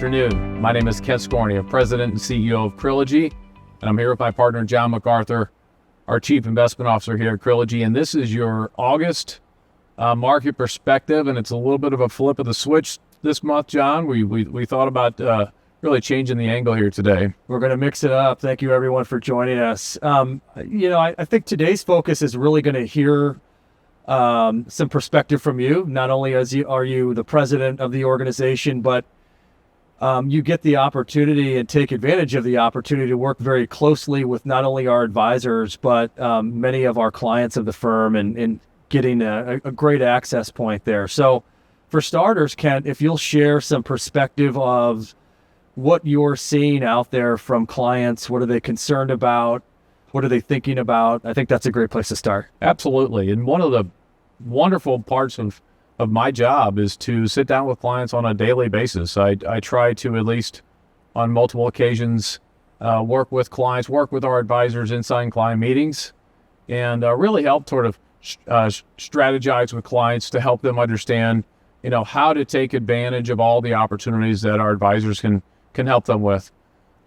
afternoon. My name is Ken Scornia, President and CEO of Trilogy, and I'm here with my partner, John MacArthur, our Chief Investment Officer here at Trilogy. And this is your August market perspective, and it's a little bit of a flip of the switch this month, John. We thought about really changing the angle here today. We're going to mix it up. Thank you, everyone, for joining us. I think today's focus is really going to hear some perspective from you. Not only are you the president of the organization, but you get the opportunity and take advantage of the opportunity to work very closely with not only our advisors, but many of our clients of the firm and getting a great access point there. So for starters, Kent, if you'll share some perspective of what you're seeing out there from clients, what are they concerned about? What are they thinking about? I think that's a great place to start. Absolutely. And one of the wonderful parts of my job is to sit down with clients on a daily basis. I try to, at least on multiple occasions, work with clients, work with our advisors inside client meetings, and really help sort of strategize with clients to help them understand, how to take advantage of all the opportunities that our advisors can help them with.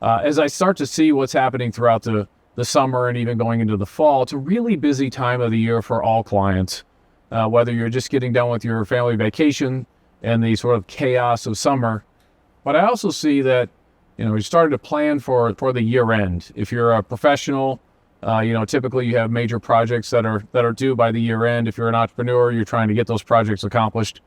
As I start to see what's happening throughout the summer and even going into the fall, it's a really busy time of the year for all clients, whether you're just getting done with your family vacation and the sort of chaos of summer. But I also see that, you started to plan for the year end. If you're a professional, typically you have major projects that are due by the year end. If you're an entrepreneur, you're trying to get those projects accomplished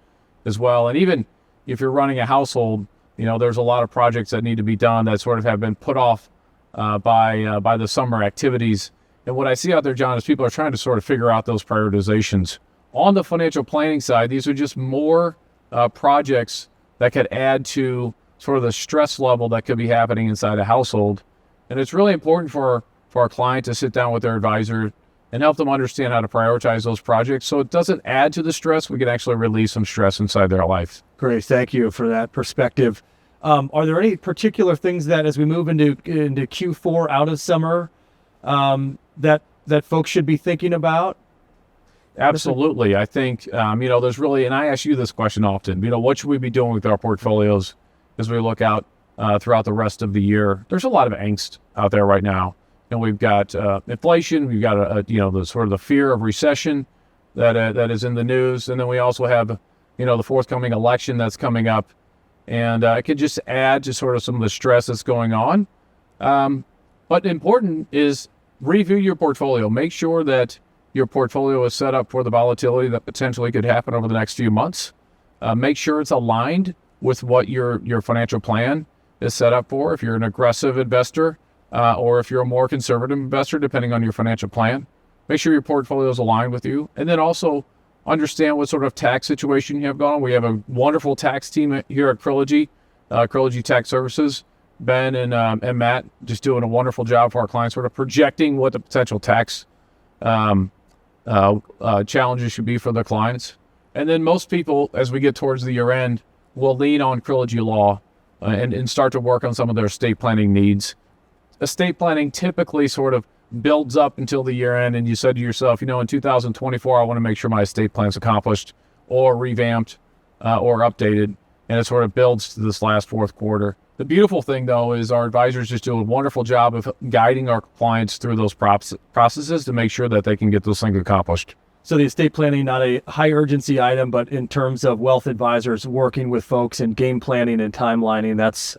as well. And even if you're running a household, there's a lot of projects that need to be done that sort of have been put off by the summer activities. And what I see out there, John, is people are trying to sort of figure out those prioritizations. On the financial planning side, these are just more projects that could add to sort of the stress level that could be happening inside a household. And it's really important for our client to sit down with their advisor and help them understand how to prioritize those projects so it doesn't add to the stress. We can actually release some stress inside their life. Great. Thank you for that perspective. Are there any particular things that as we move into Q4 out of summer that folks should be thinking about? Absolutely. I think, there's really, and I ask you this question often, what should we be doing with our portfolios as we look out throughout the rest of the year? There's a lot of angst out there right now. We've got inflation, we've got the sort of the fear of recession that is in the news, and then we also have the forthcoming election that's coming up, and it could just add to sort of some of the stress that's going on. But important is review your portfolio. Make sure that your portfolio is set up for the volatility that potentially could happen over the next few months. Make sure it's aligned with what your financial plan is set up for. If you're an aggressive investor, or if you're a more conservative investor, depending on your financial plan, make sure your portfolio is aligned with you. And then also understand what sort of tax situation you have going on. We have a wonderful tax team here at Trilogy, Trilogy Tax Services. Ben and Matt just doing a wonderful job for our clients, sort of projecting what the potential tax challenges should be for their clients. And then most people, as we get towards the year end, will lean on Trilogy Law and start to work on some of their estate planning needs. Estate planning typically sort of builds up until the year end, and you said to yourself, in 2024, I want to make sure my estate plan's accomplished or revamped or updated, and it sort of builds to this last fourth quarter. The beautiful thing, though, is our advisors just do a wonderful job of guiding our clients through those processes to make sure that they can get those things accomplished. So the estate planning, not a high urgency item, but in terms of wealth advisors working with folks in game planning and timelining, that's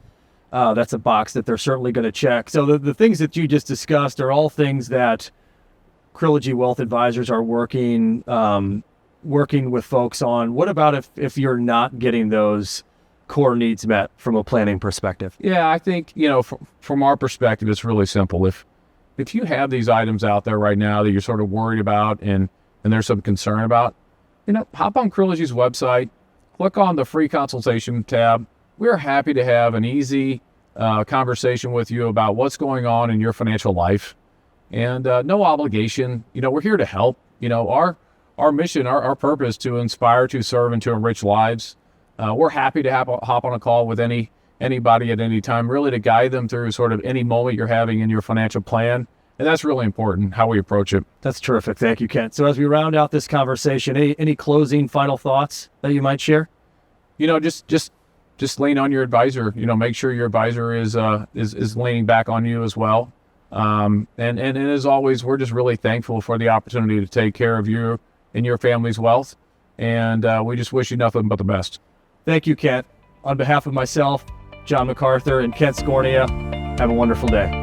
a box that they're certainly going to check. So the things that you just discussed are all things that Trilogy Wealth Advisors are working with folks on. What about if you're not getting those core needs met from a planning perspective? Yeah, I think, from our perspective, it's really simple. If you have these items out there right now that you're sort of worried about and there's some concern about, hop on Trilogy's website, click on the free consultation tab. We're happy to have an easy conversation with you about what's going on in your financial life, and no obligation. We're here to help. Our mission, our purpose, to inspire, to serve, and to enrich lives. We're happy to hop on a call with anybody at any time, really to guide them through sort of any moment you're having in your financial plan. And that's really important, how we approach it. That's terrific. Thank you, Kent. So as we round out this conversation, any closing final thoughts that you might share? Just just lean on your advisor. Make sure your advisor is leaning back on you as well. And as always, we're just really thankful for the opportunity to take care of you and your family's wealth. And we just wish you nothing but the best. Thank you, Kent. On behalf of myself, John MacArthur, and Kent Scornia, have a wonderful day.